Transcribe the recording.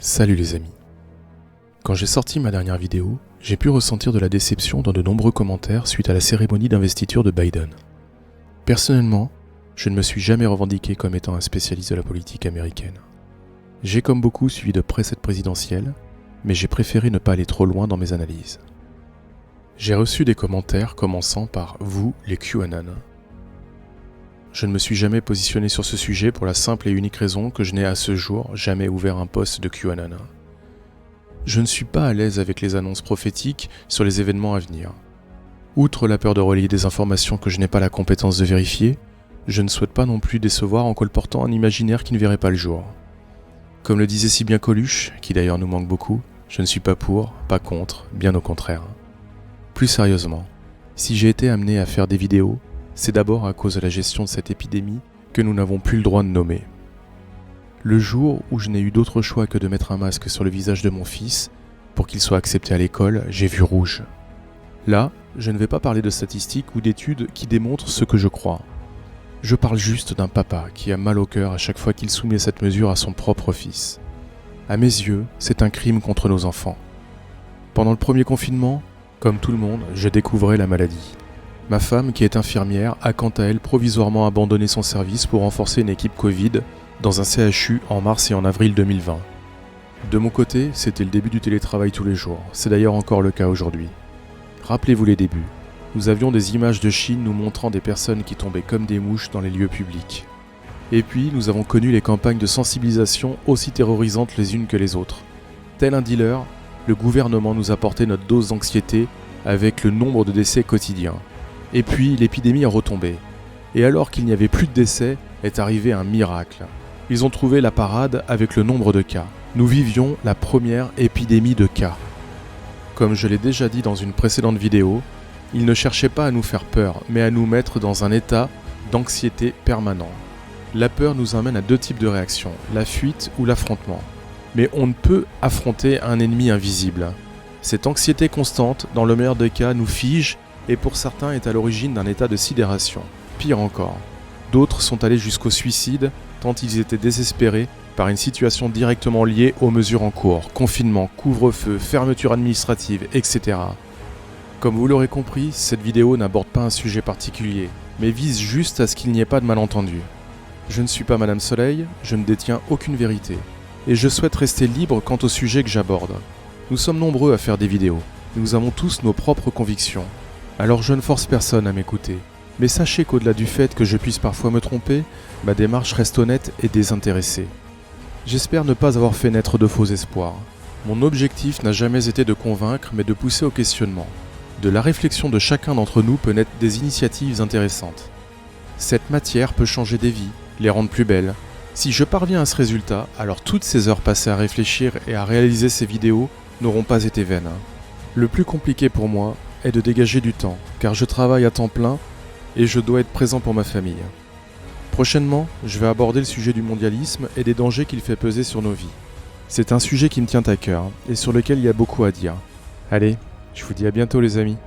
Salut les amis. Quand j'ai sorti ma dernière vidéo, j'ai pu ressentir de la déception dans de nombreux commentaires suite à la cérémonie d'investiture de Biden. Personnellement, je ne me suis jamais revendiqué comme étant un spécialiste de la politique américaine. J'ai comme beaucoup suivi de près cette présidentielle, mais j'ai préféré ne pas aller trop loin dans mes analyses. J'ai reçu des commentaires commençant par « vous, les QAnon ». Je ne me suis jamais positionné sur ce sujet pour la simple et unique raison que je n'ai à ce jour jamais ouvert un post de QAnon. Je ne suis pas à l'aise avec les annonces prophétiques sur les événements à venir. Outre la peur de relayer des informations que je n'ai pas la compétence de vérifier, je ne souhaite pas non plus décevoir en colportant un imaginaire qui ne verrait pas le jour. Comme le disait si bien Coluche, qui d'ailleurs nous manque beaucoup, je ne suis pas pour, pas contre, bien au contraire. Plus sérieusement, si j'ai été amené à faire des vidéos, c'est d'abord à cause de la gestion de cette épidémie que nous n'avons plus le droit de nommer. Le jour où je n'ai eu d'autre choix que de mettre un masque sur le visage de mon fils pour qu'il soit accepté à l'école, j'ai vu rouge. Là, je ne vais pas parler de statistiques ou d'études qui démontrent ce que je crois. Je parle juste d'un papa qui a mal au cœur à chaque fois qu'il soumet cette mesure à son propre fils. À mes yeux, c'est un crime contre nos enfants. Pendant le premier confinement, comme tout le monde, je découvrais la maladie. Ma femme, qui est infirmière, a quant à elle provisoirement abandonné son service pour renforcer une équipe Covid dans un CHU en mars et en avril 2020. De mon côté, c'était le début du télétravail tous les jours. C'est d'ailleurs encore le cas aujourd'hui. Rappelez-vous les débuts. Nous avions des images de Chine nous montrant des personnes qui tombaient comme des mouches dans les lieux publics. Et puis, nous avons connu les campagnes de sensibilisation aussi terrorisantes les unes que les autres. Tel un dealer, le gouvernement nous apportait notre dose d'anxiété avec le nombre de décès quotidiens. Et puis, l'épidémie a retombé. Et alors qu'il n'y avait plus de décès, est arrivé un miracle. Ils ont trouvé la parade avec le nombre de cas. Nous vivions la première épidémie de cas. Comme je l'ai déjà dit dans une précédente vidéo, ils ne cherchaient pas à nous faire peur, mais à nous mettre dans un état d'anxiété permanent. La peur nous amène à deux types de réactions, la fuite ou l'affrontement. Mais on ne peut affronter un ennemi invisible. Cette anxiété constante, dans le meilleur des cas, nous fige et pour certains est à l'origine d'un état de sidération. Pire encore, d'autres sont allés jusqu'au suicide tant ils étaient désespérés par une situation directement liée aux mesures en cours, confinement, couvre-feu, fermeture administrative, etc. Comme vous l'aurez compris, cette vidéo n'aborde pas un sujet particulier, mais vise juste à ce qu'il n'y ait pas de malentendu. Je ne suis pas Madame Soleil, je ne détiens aucune vérité, et je souhaite rester libre quant au sujet que j'aborde. Nous sommes nombreux à faire des vidéos, nous avons tous nos propres convictions. Alors je ne force personne à m'écouter, mais sachez qu'au-delà du fait que je puisse parfois me tromper, ma démarche reste honnête et désintéressée. J'espère ne pas avoir fait naître de faux espoirs. Mon objectif n'a jamais été de convaincre, mais de pousser au questionnement. De la réflexion de chacun d'entre nous peut naître des initiatives intéressantes. Cette matière peut changer des vies, les rendre plus belles. Si je parviens à ce résultat, alors toutes ces heures passées à réfléchir et à réaliser ces vidéos n'auront pas été vaines. Le plus compliqué pour moi est de dégager du temps, car je travaille à temps plein et je dois être présent pour ma famille. Prochainement, je vais aborder le sujet du mondialisme et des dangers qu'il fait peser sur nos vies. C'est un sujet qui me tient à cœur et sur lequel il y a beaucoup à dire. Allez, je vous dis à bientôt les amis.